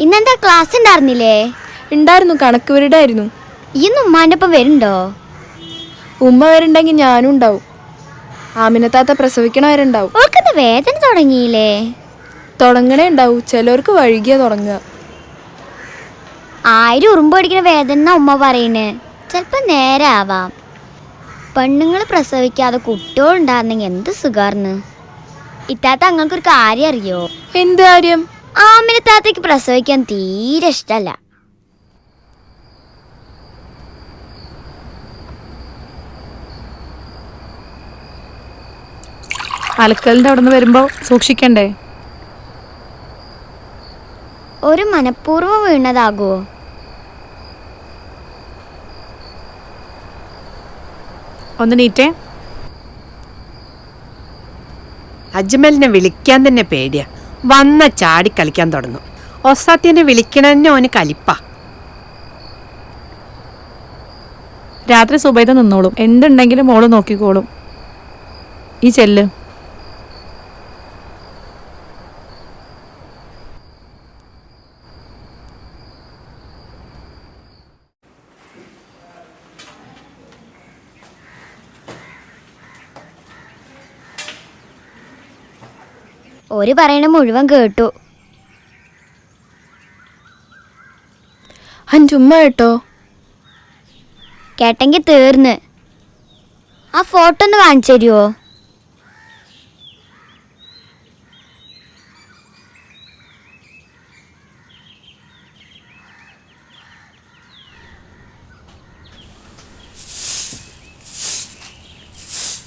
ഇന്നെന്താ ക്ലാസ് ഉണ്ടായിരുന്നില്ലേ? ഉണ്ടായിരുന്നു, കണക്ക് വീടായിരുന്നു. ഇന്ന് ഉമ്മാൻ്റെ ഒപ്പം വരുന്നുണ്ടോ? ഉമ്മ വരുന്നുണ്ടെങ്കിൽ ഞാനും ഉണ്ടാവും. ആമിനത്താത്ത പ്രസവിക്കണവരുണ്ടാവും. ഓൾക്കെന്താ വേദന തുടങ്ങിയില്ലേ? തുടങ്ങണേ ഉണ്ടാവും, ചിലവർക്ക് വൈകിയ തുടങ്ങുക. 1000 ഉറുമ്പ് അടിക്കുന്ന വേദന ഉമ്മ പറയുന്നേ. ചിലപ്പോൾ നേരെ ആവാം. പെണ്ണുങ്ങൾ പ്രസവിക്കാതെ കുട്ടികളുണ്ടായിരുന്നെങ്കിൽ എന്ത് സുഖാർന്ന്. ഇത്താത്ത അങ്ങൾക്കൊരു കാര്യം അറിയോ? എന്ത് കാര്യം? ആമിനത്താത്തയ്ക്ക് പ്രസവിക്കാൻ തീരെ ഇഷ്ടമല്ല. അലക്കലിൻ്റെ അവിടെ നിന്ന് വരുമ്പോൾ സൂക്ഷിക്കണ്ടേ? ഒരു മനഃപൂർവ്വം വീണതാകുമോ? ഒന്ന് നീറ്റേ. അജ്മലിനെ വിളിക്കാൻ തന്നെ പേടിയാ. വന്ന ചാടി കളിക്കാൻ തുടങ്ങും. ഒസാത്തിനെ വിളിക്കണന്നെ ഓന് കലിപ്പാ. രാത്രി സുബൈദ നിന്നോളും, എന്തുണ്ടെങ്കിലും മോള് നോക്കിക്കോളും. ഈ ചെല്ല്. ഒരു പറയണ മുഴുവൻ കേട്ടു. അൻ്റെ ഉമ്മ കേട്ടോ? കേട്ടെങ്കിൽ തീർന്ന്. ആ ഫോട്ടോ ഒന്ന് കാണിച്ചു തരുമോ?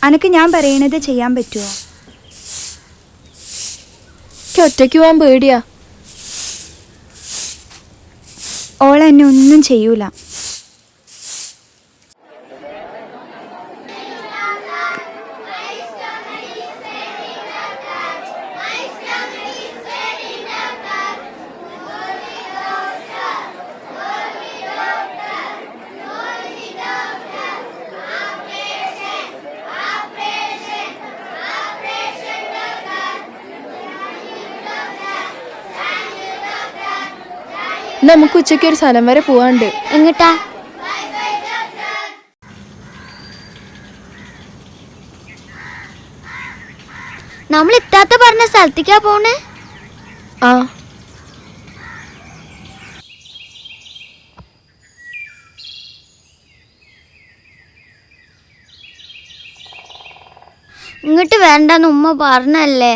അനക്ക് ഞാൻ പറയണത് ചെയ്യാൻ പറ്റുമോ? ഒറ്റയ്ക്ക് പോകാൻ പേടിയാ. ഓളെന്നെ ഒന്നും ചെയ്യൂല. നമുക്ക് ഉച്ചയ്ക്ക് ഒരു സ്ഥലം വരെ പോവാണ്ട്. എങ്ങട്ടാ? നമ്മൾ ഇത്താത്ത പറഞ്ഞ സ്ഥലത്തേക്കാ പോണേ. ആ, ഇങ്ങോട്ട് വേണ്ടെന്ന് ഉമ്മ പറഞ്ഞല്ലേ.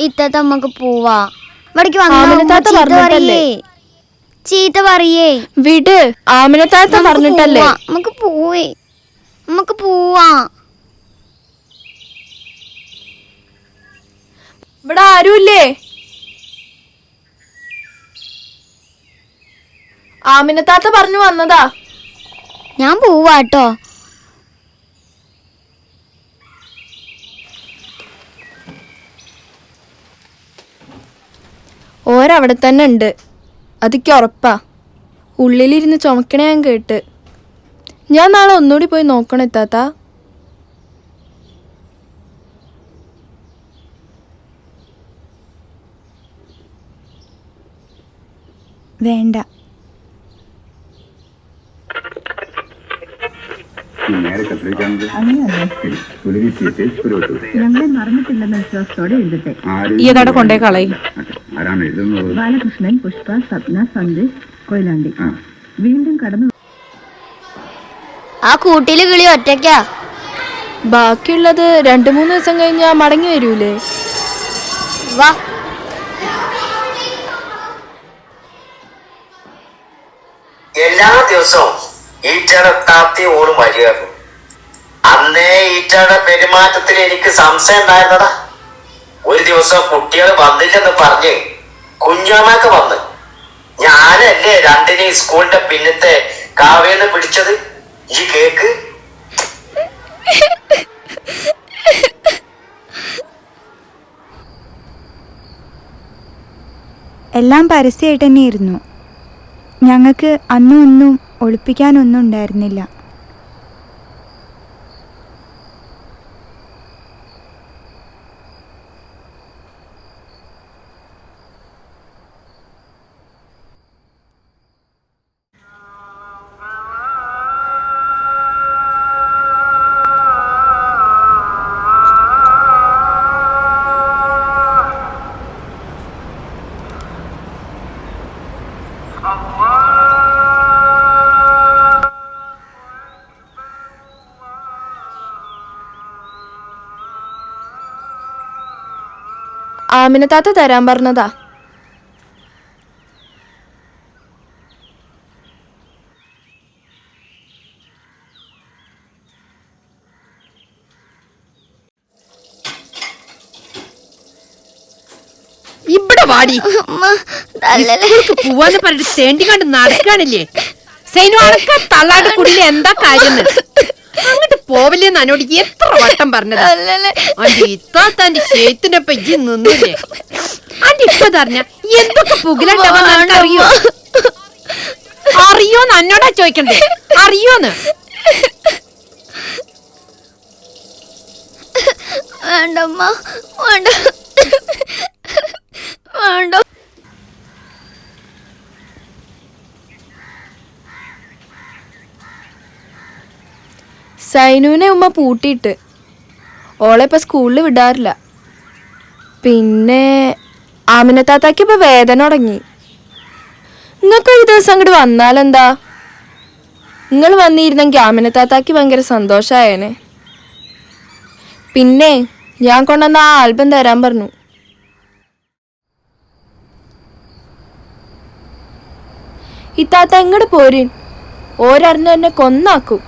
ഇത്താത്ത നമുക്ക് പോവാ. ഇവിടേക്ക് ആമിനത്താത്ത പറഞ്ഞിട്ടല്ലേ? ചീത്ത പറയേ. വിട്, ആമിനത്താത്ത പറഞ്ഞിട്ടല്ലേ? നമുക്ക് പോവേ, നമുക്ക് പോവാ. ഇവിടെ ആരുമില്ലേ? ആമിനത്താത്ത പറഞ്ഞു വന്നതാ. ഞാൻ പോവാട്ടോ. ഓരവിടെ തന്നെ ഉണ്ട്, അതൊക്കെ ഉറപ്പാ. ഉള്ളിലിരുന്ന് ചുമക്കണേ ഞാൻ കേട്ട്. ഞാൻ നാളെ ഒന്നുകൂടി പോയി നോക്കണം എത്താത്ത. വേണ്ട. ഈയതവിടെ കൊണ്ടേ കളയും. ബാലകൃഷ്ണൻ, പുഷ്പ, സ്വപ്ന, സന്ദേശ്, കൊയിലാണ്ടി. വീണ്ടും കടന്നു. ആ കൂട്ടില് കിളി ഒറ്റയ്ക്കാ. ബാക്കിയുള്ളത് 2-3 ദിവസം കഴിഞ്ഞാ മടങ്ങി വരൂലേ? വാ. എല്ലാ ദിവസവും ഈറ്റയുടെ താത്തി ഓടും വരികയായിരുന്നു. അന്നേ ഈറ്റയുടെ പെരുമാറ്റത്തിൽ എനിക്ക് സംശയം ഉണ്ടായിരുന്നടാ. ഒരു ദിവസം കുട്ടികൾ വന്നില്ലെന്ന് പറഞ്ഞ് കുഞ്ഞാമ്മക്ക് വന്ന്. ഞാനല്ലേ രണ്ടിനെ സ്കൂളിന്റെ പിന്നത്തെ കാവേന്ന് പിടിച്ചത്. ഈ കേക്ക് എല്ലാം പരസ്യമായിട്ട് തന്നെയായിരുന്നു. ഞങ്ങൾക്ക് അന്നും ഒന്നും ഒളിപ്പിക്കാനൊന്നും ഉണ്ടായിരുന്നില്ല. ആമിന താത്ത തരാൻ പറഞ്ഞതാ. ഇവിടെ വാടി. സ്കൂൾക്ക് പോവാന്ന് പറഞ്ഞിട്ട് തേണ്ടി കണ്ട് നടക്കാണില്ലേ? സൈനു അടക്ക തള്ളാട് കുടിയില് എന്താ കാര്യം? അങ്ങോട്ട് പോവില്ലെന്ന് എന്നോട് എത്ര വട്ടം പറഞ്ഞത്. അന്റെ ഇത്താത്താന്റെ ചേത്തിനൊപ്പം ഈ നിന്നില്ലേ? അന്റെ ഇപ്പൊ പറഞ്ഞ എന്തൊക്കെ പുകിലുണ്ടാവാൻ അറിയോ? അറിയോന്ന് എന്നോടാ ചോദിക്കണ്ടേ? അറിയോന്ന്? വേണ്ടമ്മ, വേണ്ട, വേണ്ട. സൈനുവിനെ ഉമ്മ പൂട്ടിയിട്ട് ഓളെ ഇപ്പം സ്കൂളിൽ വിടാറില്ല. പിന്നെ ആമിന താത്താക്ക് ഇപ്പം വേദന തുടങ്ങി. നിങ്ങൾക്ക് ഒരു ദിവസം അങ്ങോട്ട് വന്നാലെന്താ? നിങ്ങൾ വന്നിരുന്നെങ്കിൽ ആമിന താത്താക്ക് ഭയങ്കര സന്തോഷമായേനെ. പിന്നെ ഞാൻ കൊണ്ടുവന്ന ആ ആൽബം തരാൻ പറഞ്ഞു. ഇത്താത്ത ഇങ്ങോട്ട് പോരിൻ, ഓരറിഞ്ഞ എന്നെ കൊന്നാക്കും.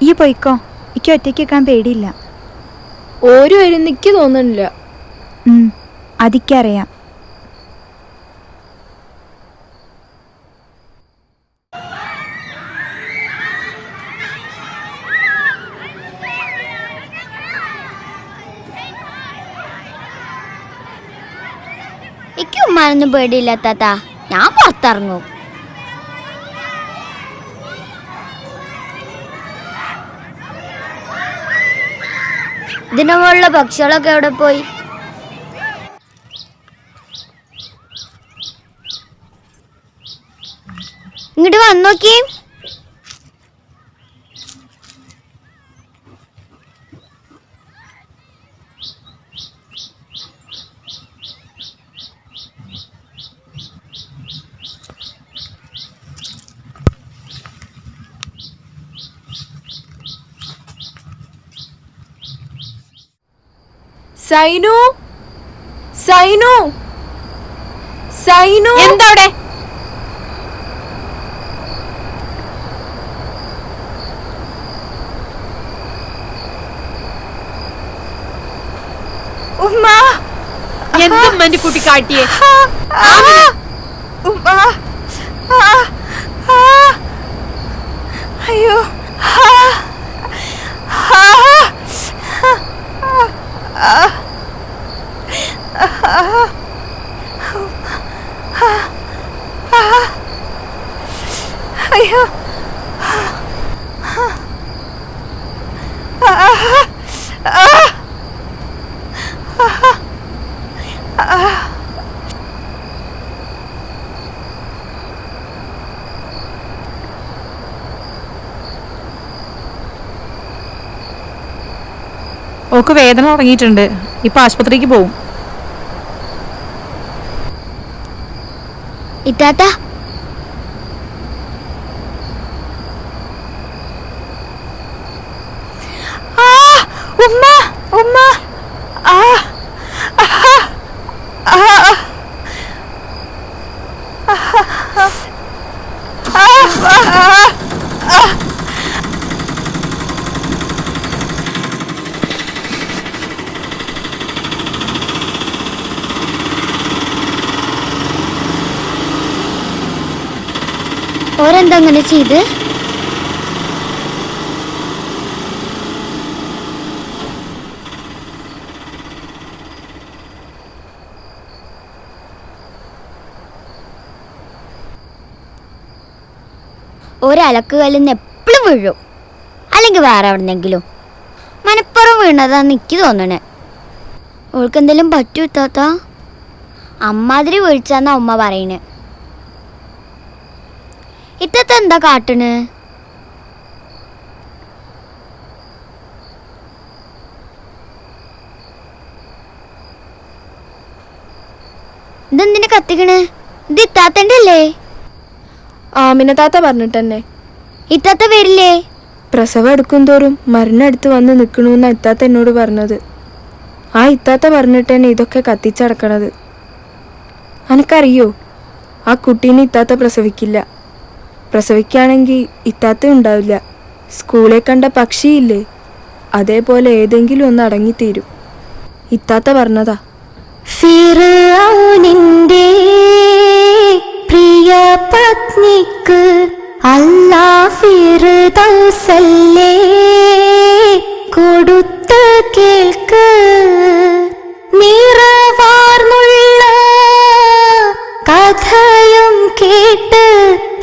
ഈ പോയിക്കോ, എനിക്ക് ഒറ്റയ്ക്ക് വെക്കാൻ പേടിയില്ല. ഓര് വരുന്ന എനിക്ക് തോന്നുന്നില്ല. അതിക്കറിയാം. എനിക്ക് ഉമ്മാനൊന്നും പേടിയില്ല താത്ത, ഞാൻ പുറത്തിറങ്ങും. ഇതിന്റെ മുകളിലെ പക്ഷികളൊക്കെ എവിടെ പോയി? ഇങ്ങോട്ട് വന്നോക്കി. സൈനു, സൈനു, സൈനു, എന്താ അവിടെ? ഉമ്മ, എന്തും മന്റെ കുട്ടി കാട്ടിയേ? ഉമ്മ, അയ്യോ, അയ്യോ, ഓക്ക് വേദന തുടങ്ങിയിട്ടുണ്ട്. ഇപ്പൊ ആശുപത്രിക്ക് പോവും. ഇത്താത്ത, ഉമ്മ, ഉമ്മ, ഓരെന്താ അങ്ങനെ ചെയ്ത്? ഒരലക്ക് കല്ലിന്ന് എപ്പോഴും വീഴും, അല്ലെങ്കിൽ വേറെ എവിടെന്നെങ്കിലും. മനപ്പുറം വീണതാന്ന് എനിക്ക് തോന്നണേ. ഓൾക്ക് എന്തെങ്കിലും പറ്റൂ താത്ത? അമ്മാതിരി വീഴ്ചാന്നാ ഉമ്മ പറയണേ. ഇത്തത്തെ എന്താ കാട്ടണ്? ഇതെന്തിനാ കത്തിക്കണ്? ഇത് ഇത്താത്തൻ്റെ അല്ലേ? ആമിന താത്ത പറഞ്ഞിട്ടെന്നെ. ഇത്താത്ത വരില്ലേ? പ്രസവം എടുക്കും തോറും മരുന്നെടുത്ത് വന്ന് നിൽക്കണമെന്നാണ് ഇത്താത്ത എന്നോട് പറഞ്ഞത്. ആ ഇത്താത്ത പറഞ്ഞിട്ട് തന്നെ ഇതൊക്കെ കത്തിച്ചടക്കണത്. അനക്കറിയോ, ആ കുട്ടീനെ ഇത്താത്ത പ്രസവിക്കില്ല. പ്രസവിക്കുകയാണെങ്കിൽ ഇത്താത്ത ഉണ്ടാവില്ല. സ്കൂളിൽ കണ്ട പക്ഷിയില്ലേ, അതേപോലെ ഏതെങ്കിലും ഒന്ന് അടങ്ങിത്തീരും. ഇത്താത്ത പറഞ്ഞതാ. ഫിർഔനിന്റെ പ്രിയ പത്നിക്ക് അല്ലാഹ് ഫിർദൗസല്ലേ കൊടുത്ത് കേൾക്ക്. നിറവാർന്നുള്ള കഥയും കേട്ട്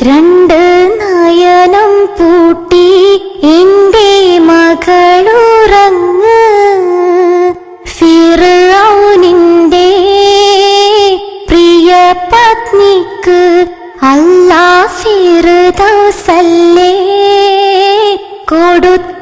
രണ്ട് നയനം പൂട്ടി എന്റെ മകളുറങ്ങ്. ഫിർഔനിന്റെ പ്രിയ പത്നിക്ക് അല്ലാഹ് ഫിർദൗസല്ലേ കൊടുത്ത്